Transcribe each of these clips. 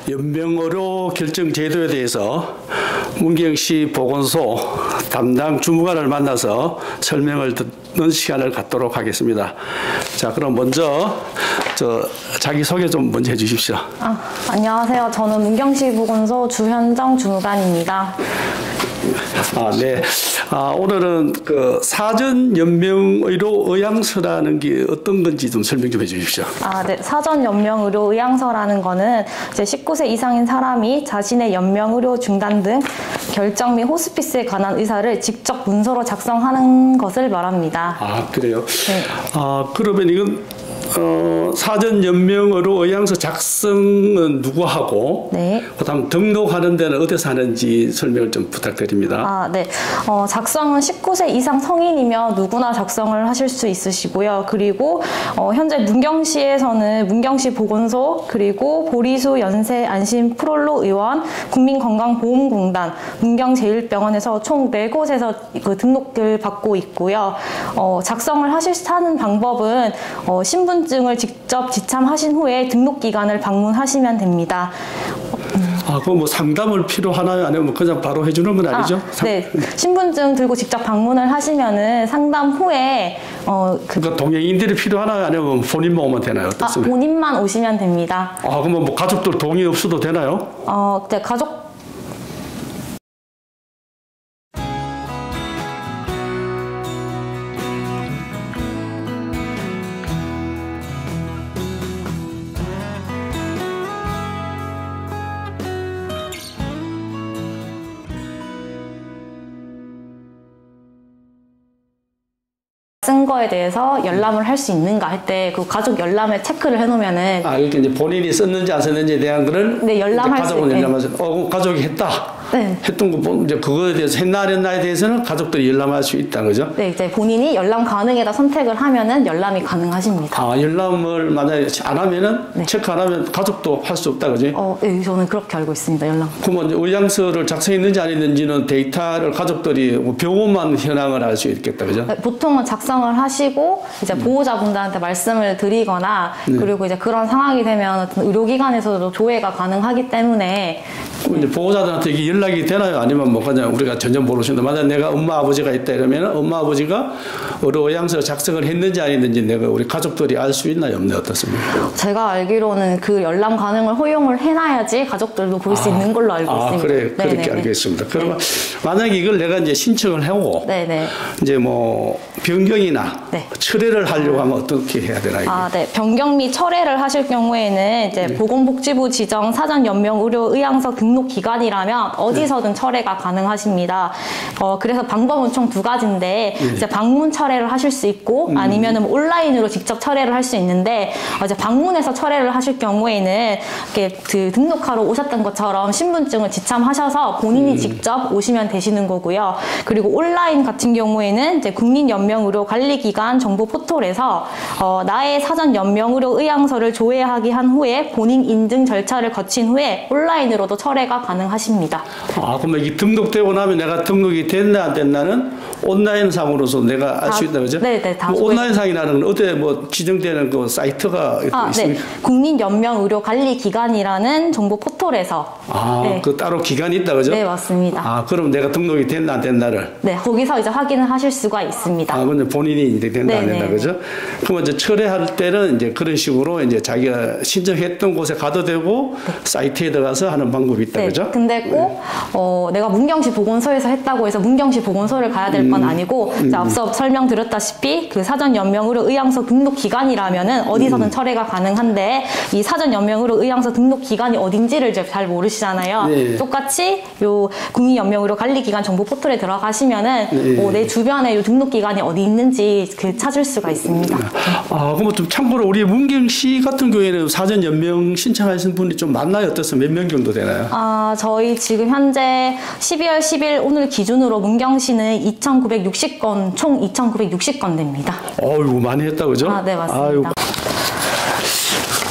연명의료 결정 제도에 대해서 문경시 보건소 담당 주무관을 만나서 설명을 듣는 시간을 갖도록 하겠습니다. 자, 그럼 먼저 자기소개 좀 먼저 해주십시오. 안녕하세요. 저는 문경시 보건소 주현정 주무관입니다. 네. 오늘은 그 사전 연명의료 의향서라는 게 어떤 건지 좀 설명 좀 해주십시오. 네. 사전 연명의료 의향서라는 거는 이제 19세 이상인 사람이 자신의 연명의료 중단 등 결정 및 호스피스에 관한 의사를 직접 문서로 작성하는 것을 말합니다. 그래요? 네. 그러면 이건 사전 연명의료 의향서 작성은 누구 하고, 네. 그다음 등록하는 데는 어디서 하는지 설명을 좀 부탁드립니다. 네. 작성은 19세 이상 성인이면 누구나 작성을 하실 수 있으시고요. 그리고 현재 문경시에서는 문경시 보건소, 그리고 보리수 연세 안심 프롤로 의원, 국민건강보험공단, 문경제일병원에서 총 4곳에서 그 등록을 받고 있고요. 작성을 하는 방법은 신분증을 직접 지참하신 후에 등록기관을 방문하시면 됩니다. 그럼 뭐 상담을 필요하나요? 아니면 그냥 바로 해주는 건 아니죠? 네. 신분증 들고 직접 방문을 하시면은 상담 후에 그러니까 동행인들이 필요하나요? 아니면 본인만 오면 되나요? 어떻습니까? 본인만 오시면 됩니다. 그러면 뭐 가족들 동의 없어도 되나요? 네. 가족 쓴 거에 대해서 열람을 할 수 있는가 할 때 그 가족 열람을 체크를 해놓으면은 이렇게 이제 본인이 썼는지 안 썼는지에 대한 거는 네, 열람할 수 있게. 가족이 했다. 네. 했던 거 이제 그거에 대해서 했나 안 했나에 대해서는 가족들이 열람할 수 있다, 그죠? 네, 이제 본인이 열람 가능에다 선택을 하면은 열람이 가능하십니다. 열람을 만약에 안 하면은 네. 체크 안 하면 가족도 할 수 없다, 그지? 네, 저는 그렇게 알고 있습니다. 열람. 그러면 의향서를 작성했는지 안 했는지는 데이터를 가족들이 병원만 현황을 알 수 있겠다, 그죠? 네, 보통은 작성을 하시고 이제 보호자분들한테 말씀을 드리거나 그리고 이제 그런 상황이 되면 의료기관에서도 조회가 가능하기 때문에 이제 보호자들한테 이게 연락이 되나요? 아니면 뭐 그냥 우리가 전혀 모르시는데 만약 내가 엄마 아버지가 있다 이러면 엄마 아버지가 의향서 작성을 했는지 안 했는지 내가 우리 가족들이 알 수 있나요? 없나요? 어떻습니까? 제가 알기로는 그 열람 가능을 허용을 해놔야지 가족들도 볼 수 있는 걸로 알고 있습니다. 그래, 그렇게 알겠습니다. 그러면 만약에 이걸 내가 이제 신청을 하고 이제 뭐 변경이나 철회를 하려고 하면 어떻게 해야 되나요? 네. 변경 및 철회를 하실 경우에는 이제 보건복지부 지정 사전 연명 의료 의향서 등록 기관이라면 어디서든 철회가 가능하십니다. 그래서 방법은 총 2가지인데 이제 방문 철회를 하실 수 있고 아니면은 온라인으로 직접 철회를 할 수 있는데 이제 방문해서 철회를 하실 경우에는 이렇게 그 등록하러 오셨던 것처럼 신분증을 지참하셔서 본인이 직접 오시면 되시는 거고요. 그리고 온라인 같은 경우에는 이제 국민연명의료관리기관 정보 포털에서 나의 사전 연명의료 의향서를 조회하기 한 후에 본인 인증 절차를 거친 후에 온라인으로도 철회가 가능하십니다. 그러면 이게 등록되고 나면 내가 등록이 됐나 안 됐나는 온라인상으로서 내가 알 수 있다, 그죠? 네네. 다 온라인상이라는 건 어때 뭐 지정되는 그 사이트가 있습니까? 네. 국민연명의료관리기관이라는 정보 포털에서. 그 따로 기관이 있다, 그죠? 네, 맞습니다. 그럼 내가 등록이 됐나 안 됐나를? 네, 거기서 이제 확인을 하실 수가 있습니다. 먼저 본인이 이제 된다 안 된다, 그죠? 그러면 이제 철회할 때는 이제 그런 식으로 이제 자기가 신청했던 곳에 가도 되고 사이트에 들어가서 하는 방법이 있다, 그죠? 근데 꼭 내가 문경시 보건소에서 했다고 해서 문경시 보건소를 가야 될 건 아니고 이제 앞서 설명드렸다시피 그 사전 연명의료 의향서 등록 기관이라면은 어디서든 철회가 가능한데 이 사전 연명의료 의향서 등록 기관이 어딘지를 이제 잘 모르시잖아요. 똑같이 요 국민연명의료관리기관 정보 포털에 들어가시면은 내 주변에 요 등록 기관이 어디 있는지 찾을 수가 있습니다. 그럼 좀 참고로 우리 문경시 같은 경우에는 사전 연명 신청하신 분이 좀 많나요? 어떻습니까? 몇 명 정도 되나요? 저희 지금 현재 12월 10일 오늘 기준으로 문경시는 2,960건, 총 2,960건 됩니다. 어이구, 많이 했다, 그죠? 네, 맞습니다.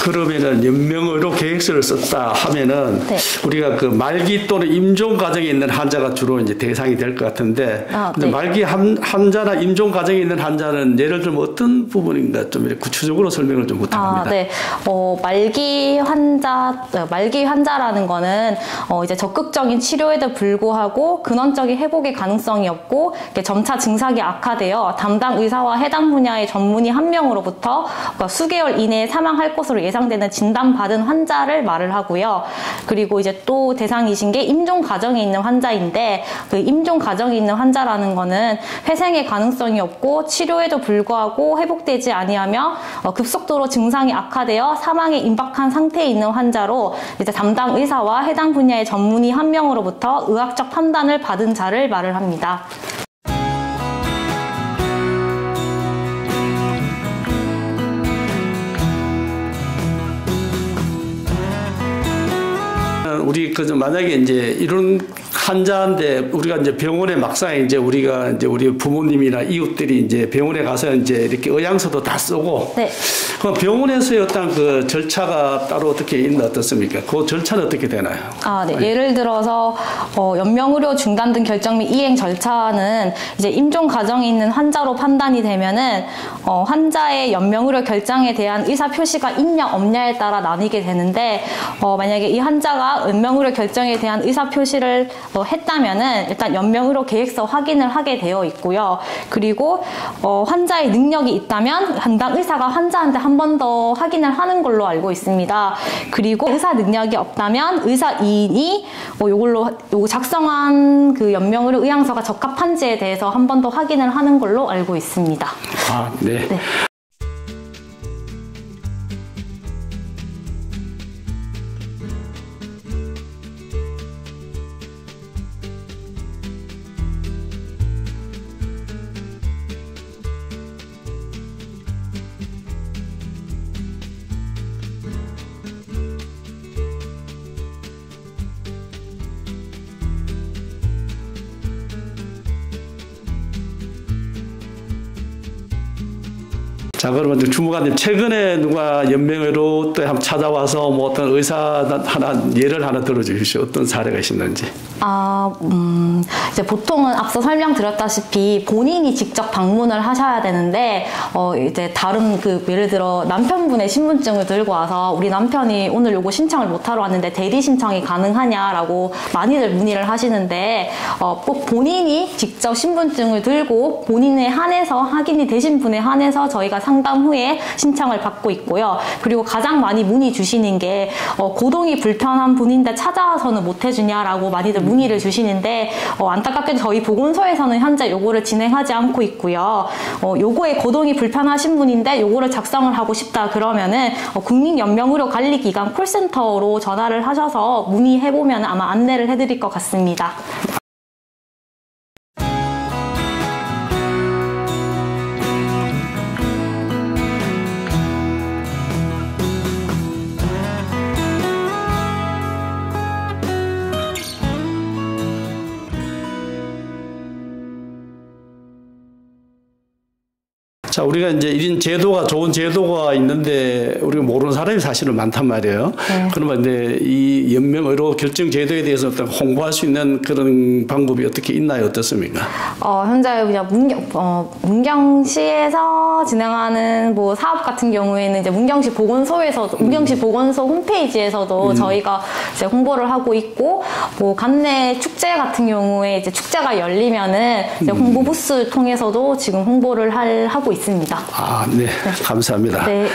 그러면은 연명의료 계획서를 썼다 하면은 네. 우리가 그 말기 또는 임종 과정에 있는 환자가 주로 이제 대상이 될 것 같은데 근데 네. 말기 환자나 임종 과정에 있는 환자는 예를 들면 어떤 부분인가 좀 이렇게 구체적으로 설명을 좀 부탁합니다. 네. 말기 환자라는 거는 이제 적극적인 치료에도 불구하고 근원적인 회복의 가능성이 없고 점차 증상이 악화되어 담당 의사와 해당 분야의 전문의 한 명으로부터 수개월 이내에 사망할 것으로 예상되는 진단받은 환자를 말을 하고요. 그리고 이제 또 대상이신 게 임종 과정에 있는 환자인데 그 임종 과정에 있는 환자라는 거는 회생의 가능성이 없고 치료에도 불구하고 회복되지 아니하며 급속도로 증상이 악화되어 사망에 임박한 상태에 있는 환자로 이제 담당 의사와 해당 분야의 전문의 한 명으로부터 의학적 판단을 받은 자를 말을 합니다. 우리 만약에 이제 이런 환자인데 우리가 이제 병원에 막상 이제 우리가 이제 우리 부모님이나 이웃들이 이제 병원에 가서 이제 이렇게 의향서도 다 쓰고 네. 그럼 병원에서의 어떤 그 절차가 따로 어떻게 있나 어떻습니까? 그 절차는 어떻게 되나요? 네. 예를 들어서 연명의료 중단 등 결정 및 이행 절차는 이제 임종 과정에 있는 환자로 판단이 되면은 환자의 연명의료 결정에 대한 의사 표시가 있냐 없냐에 따라 나뉘게 되는데 만약에 이 환자가 연명의료 결정에 대한 의사 표시를 했다면은 일단 연명의료 계획서 확인을 하게 되어 있고요. 그리고 환자의 능력이 있다면 담당 의사가 환자한테 한 번 더 확인을 하는 걸로 알고 있습니다. 그리고 의사 능력이 없다면 의사 이인이 요거 작성한 그 연명의료 의향서가 적합한지에 대해서 한 번 더 확인을 하는 걸로 알고 있습니다. 네. 네. 자, 그러면 주무관님 최근에 누가 연명의료 때 한번 찾아와서 뭐 어떤 의사 예를 하나 들어주십시오. 어떤 사례가 있었는지. 이제 보통은 앞서 설명드렸다시피 본인이 직접 방문을 하셔야 되는데, 이제 다른 예를 들어 남편분의 신분증을 들고 와서 우리 남편이 오늘 요거 신청을 못하러 왔는데 대리 신청이 가능하냐라고 많이들 문의를 하시는데, 꼭 본인이 직접 신분증을 들고 본인에 한해서 확인이 되신 분에 한해서 저희가 상담 후에 신청을 받고 있고요. 그리고 가장 많이 문의 주시는 게 고동이 불편한 분인데 찾아와서는 못 해주냐라고 많이들 문의를 주시는데 안타깝게도 저희 보건소에서는 현재 요거를 진행하지 않고 있고요. 요거에 고동이 불편하신 분인데 요거를 작성을 하고 싶다 그러면은 국민연명의료관리기관 콜센터로 전화를 하셔서 문의해보면 아마 안내를 해드릴 것 같습니다. 자, 우리가 이제 이런 제도가 좋은 제도가 있는데 우리가 모르는 사람이 사실은 많단 말이에요. 네. 그러면 이제 이 연명의료 결정 제도에 대해서 어떤 홍보할 수 있는 그런 방법이 어떻게 있나요? 어떻습니까? 현재 그냥 문경시에서 진행하는 뭐 사업 같은 경우에는 이제 문경시 보건소에서도 문경시 보건소 홈페이지에서도 저희가 이제 홍보를 하고 있고, 뭐 관내 축제 같은 경우에 이제 축제가 열리면은 이제 홍보 부스 통해서도 지금 홍보를 하고 있습니다. 네. 감사합니다. 네.